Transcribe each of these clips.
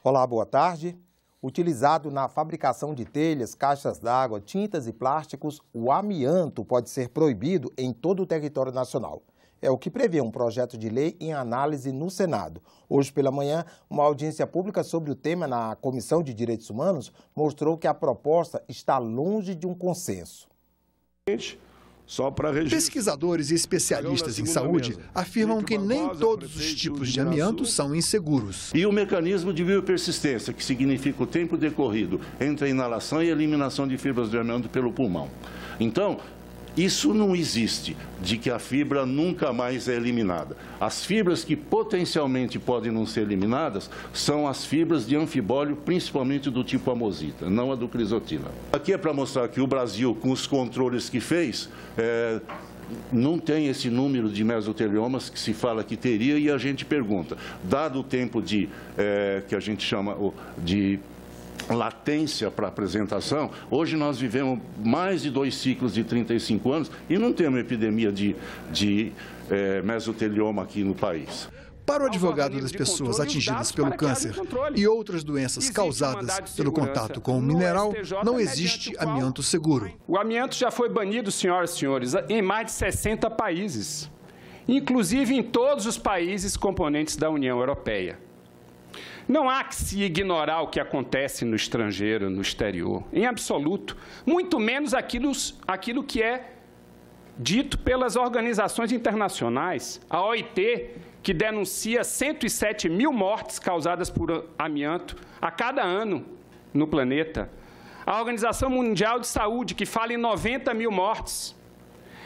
Olá, boa tarde. Utilizado na fabricação de telhas, caixas d'água, tintas e plásticos, o amianto pode ser proibido em todo o território nacional. É o que prevê um projeto de lei em análise no Senado. Hoje pela manhã, uma audiência pública sobre o tema na Comissão de Direitos Humanos mostrou que a proposta está longe de um consenso. Pesquisadores e especialistas em saúde afirmam que nem todos os tipos de amianto são inseguros. E o mecanismo de biopersistência, que significa o tempo decorrido entre a inalação e a eliminação de fibras de amianto pelo pulmão. Então, isso não existe, de que a fibra nunca mais é eliminada. As fibras que potencialmente podem não ser eliminadas são as fibras de anfibólio, principalmente do tipo amosita, não a do crisotina. Aqui é para mostrar que o Brasil, com os controles que fez, não tem esse número de mesoteliomas que se fala que teria, e a gente pergunta, dado o tempo que a gente chama de latência para apresentação, hoje nós vivemos mais de 2 ciclos de 35 anos e não temos epidemia de mesotelioma aqui no país. Para o advogado das pessoas atingidas pelo câncer e outras doenças causadas pelo contato com o mineral, não existe amianto seguro. O amianto já foi banido, senhoras e senhores, em mais de 60 países, inclusive em todos os países componentes da União Europeia. Não há que se ignorar o que acontece no estrangeiro, no exterior, em absoluto, muito menos aquilo que é dito pelas organizações internacionais. A OIT, que denuncia 107 mil mortes causadas por amianto a cada ano no planeta. A Organização Mundial de Saúde, que fala em 90 mil mortes.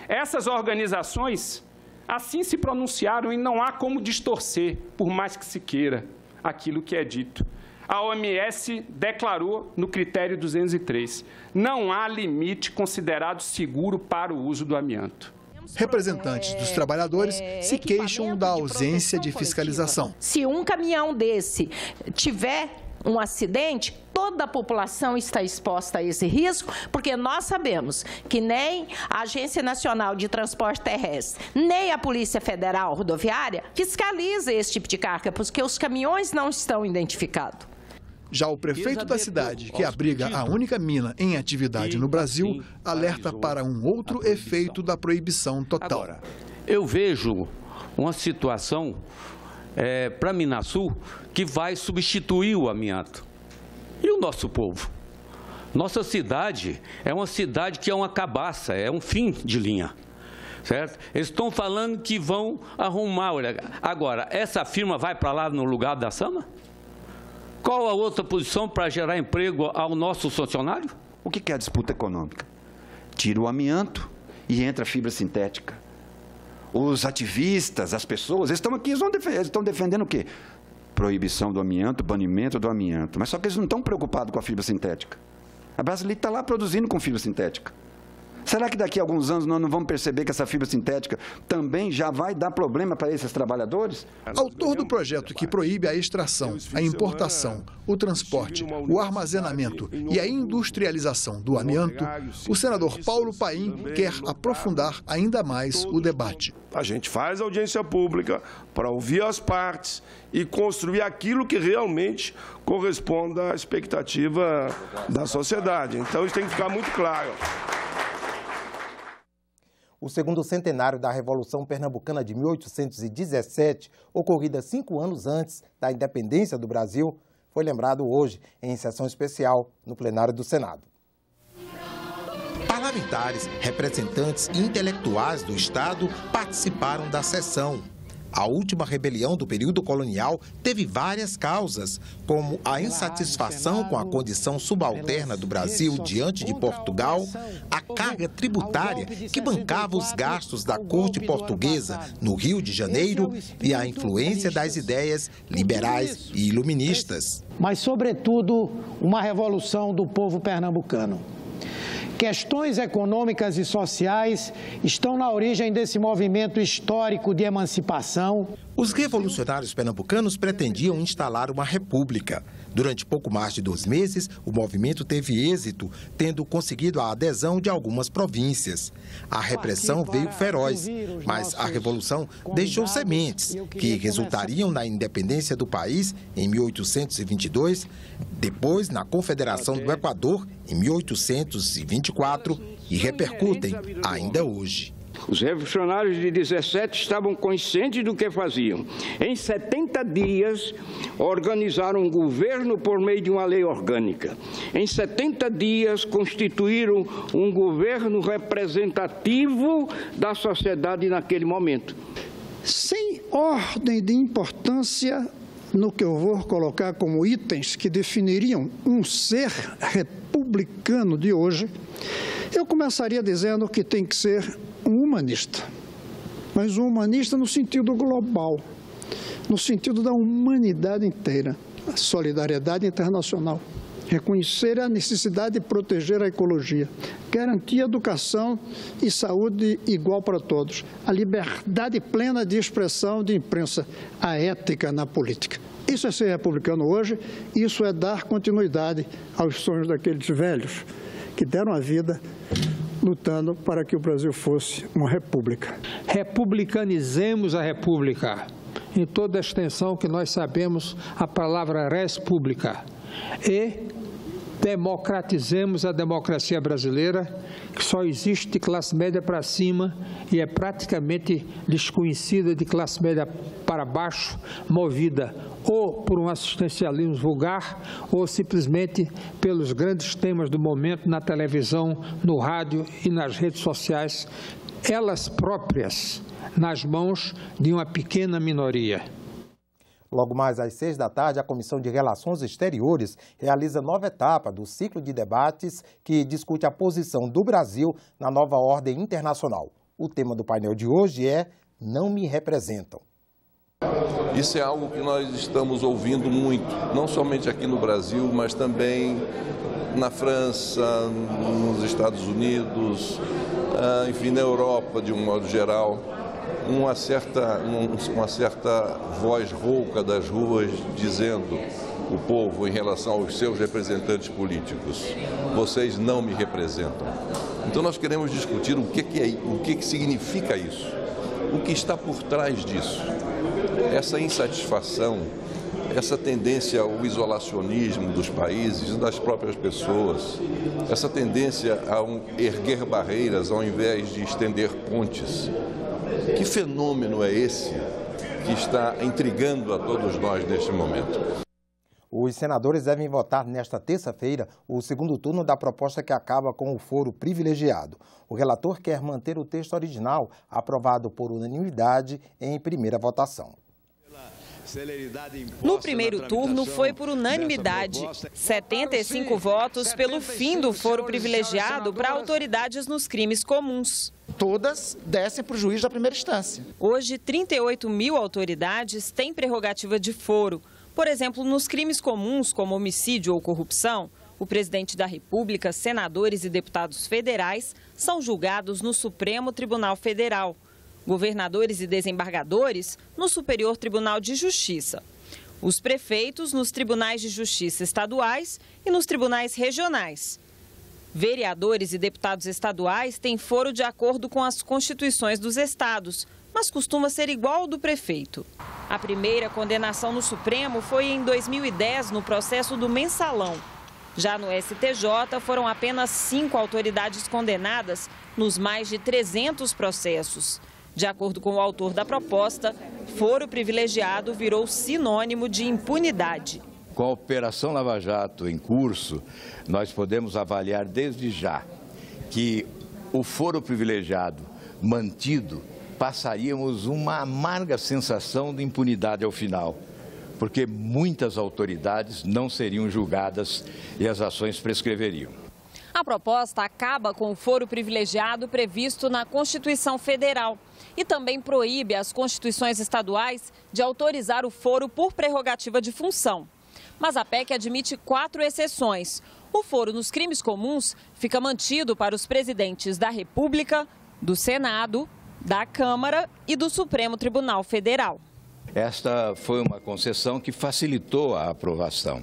Essas organizações assim se pronunciaram e não há como distorcer, por mais que se queira, aquilo que é dito. A OMS declarou no critério 203, não há limite considerado seguro para o uso do amianto. Representantes dos trabalhadores se queixam da ausência de fiscalização. Se um caminhão desse tiver um acidente, toda a população está exposta a esse risco, porque nós sabemos que nem a Agência Nacional de Transporte Terrestre, nem a Polícia Federal Rodoviária fiscaliza esse tipo de carga, porque os caminhões não estão identificados. Já o prefeito da cidade, que abriga a única mina em atividade no Brasil, alerta para um outro efeito da proibição total. Agora, eu vejo uma situação para Minasul que vai substituir o amianto. E o nosso povo? Nossa cidade é uma cidade que é uma cabaça, é um fim de linha. Certo? Eles estão falando que vão arrumar. Agora, essa firma vai para lá no lugar da Sama? Qual a outra posição para gerar emprego ao nosso funcionário? O que é a disputa econômica? Tira o amianto e entra a fibra sintética. Os ativistas, as pessoas, eles estão aqui, eles estão defendendo o quê? Proibição do amianto, banimento do amianto. Mas só que eles não estão preocupados com a fibra sintética. A Brasilic está lá produzindo com fibra sintética. Será que daqui a alguns anos nós não vamos perceber que essa fibra sintética também já vai dar problema para esses trabalhadores? Autor do projeto que proíbe a extração, a importação, o transporte, o armazenamento e a industrialização do amianto, o senador Paulo Paim quer aprofundar ainda mais o debate. A gente faz audiência pública para ouvir as partes e construir aquilo que realmente corresponda à expectativa da sociedade. Então isso tem que ficar muito claro. O segundo centenário da Revolução Pernambucana de 1817, ocorrida 5 anos antes da independência do Brasil, foi lembrado hoje em sessão especial no plenário do Senado. Parlamentares, representantes e intelectuais do Estado participaram da sessão. A última rebelião do período colonial teve várias causas, como a insatisfação com a condição subalterna do Brasil diante de Portugal, a carga tributária que bancava os gastos da corte portuguesa no Rio de Janeiro e a influência das ideias liberais e iluministas. Mas, sobretudo, uma revolução do povo pernambucano. Questões econômicas e sociais estão na origem desse movimento histórico de emancipação. Os revolucionários pernambucanos pretendiam instalar uma república. Durante pouco mais de 2 meses, o movimento teve êxito, tendo conseguido a adesão de algumas províncias. A repressão veio feroz, mas a revolução deixou sementes que resultariam na independência do país em 1822, depois na Confederação do Equador em 1824 e repercutem ainda hoje. Os revolucionários de 17 estavam conscientes do que faziam. Em 70 dias, organizaram um governo por meio de uma lei orgânica. Em 70 dias, constituíram um governo representativo da sociedade naquele momento. Sem ordem de importância no que eu vou colocar como itens que definiriam um ser republicano de hoje, eu começaria dizendo que tem que ser um humanista, mas um humanista no sentido global, no sentido da humanidade inteira, a solidariedade internacional, reconhecer a necessidade de proteger a ecologia, garantir educação e saúde igual para todos, a liberdade plena de expressão de imprensa, a ética na política. Isso é ser republicano hoje, isso é dar continuidade aos sonhos daqueles velhos que deram a vida lutando para que o Brasil fosse uma república. Republicanizemos a república, em toda a extensão que nós sabemos a palavra res pública, e democratizemos a democracia brasileira, que só existe de classe média para cima e é praticamente desconhecida de classe média para baixo, movida ou por um assistencialismo vulgar ou simplesmente pelos grandes temas do momento na televisão, no rádio e nas redes sociais, elas próprias nas mãos de uma pequena minoria. Logo mais às 6 da tarde, a Comissão de Relações Exteriores realiza nova etapa do ciclo de debates que discute a posição do Brasil na nova ordem internacional. O tema do painel de hoje é Não Me Representam. Isso é algo que nós estamos ouvindo muito, não somente aqui no Brasil, mas também na França, nos Estados Unidos, enfim, na Europa de um modo geral. Uma certa voz rouca das ruas dizendo o povo em relação aos seus representantes políticos: vocês não me representam. Então nós queremos discutir o que significa isso, o que está por trás disso. Essa insatisfação, essa tendência ao isolacionismo dos países e das próprias pessoas, essa tendência a erguer barreiras ao invés de estender pontes. Que fenômeno é esse que está intrigando a todos nós neste momento? Os senadores devem votar nesta terça-feira o segundo turno da proposta que acaba com o foro privilegiado. O relator quer manter o texto original, aprovado por unanimidade em primeira votação. No primeiro turno foi por unanimidade, 75 votos pelo fim do foro privilegiado para autoridades nos crimes comuns. Todas descem para o juiz da primeira instância. Hoje, 38 mil autoridades têm prerrogativa de foro. Por exemplo, nos crimes comuns, como homicídio ou corrupção, o presidente da República, senadores e deputados federais são julgados no Supremo Tribunal Federal. Governadores e desembargadores no Superior Tribunal de Justiça. Os prefeitos nos tribunais de justiça estaduais e nos tribunais regionais. Vereadores e deputados estaduais têm foro de acordo com as constituições dos estados, mas costuma ser igual ao do prefeito. A primeira condenação no Supremo foi em 2010, no processo do Mensalão. Já no STJ, foram apenas 5 autoridades condenadas nos mais de 300 processos. De acordo com o autor da proposta, foro privilegiado virou sinônimo de impunidade. Com a Operação Lava Jato em curso, nós podemos avaliar desde já que o foro privilegiado mantido, passaríamos uma amarga sensação de impunidade ao final, porque muitas autoridades não seriam julgadas e as ações prescreveriam. A proposta acaba com o foro privilegiado previsto na Constituição Federal e também proíbe as constituições estaduais de autorizar o foro por prerrogativa de função. Mas a PEC admite 4 exceções. O foro nos crimes comuns fica mantido para os presidentes da República, do Senado, da Câmara e do Supremo Tribunal Federal. Esta foi uma concessão que facilitou a aprovação.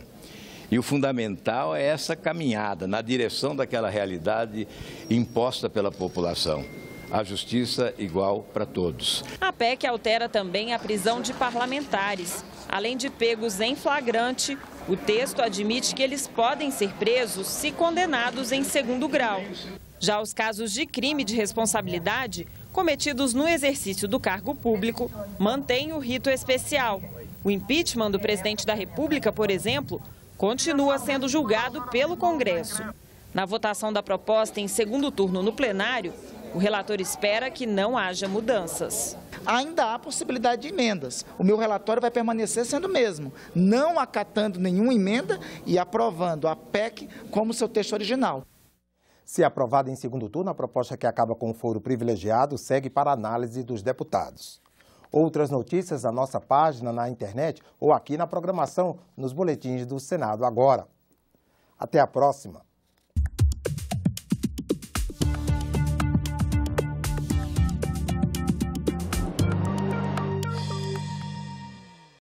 E o fundamental é essa caminhada na direção daquela realidade imposta pela população. A justiça igual para todos. A PEC altera também a prisão de parlamentares. Além de pegos em flagrante, o texto admite que eles podem ser presos se condenados em segundo grau. Já os casos de crime de responsabilidade cometidos no exercício do cargo público mantêm o rito especial. O impeachment do presidente da República, por exemplo, continua sendo julgado pelo Congresso. Na votação da proposta em segundo turno no plenário, o relator espera que não haja mudanças. Ainda há possibilidade de emendas. O meu relatório vai permanecer sendo o mesmo, não acatando nenhuma emenda e aprovando a PEC como seu texto original. Se aprovada em segundo turno, a proposta que acaba com o foro privilegiado segue para análise dos deputados. Outras notícias na nossa página na internet ou aqui na programação nos boletins do Senado Agora. Até a próxima.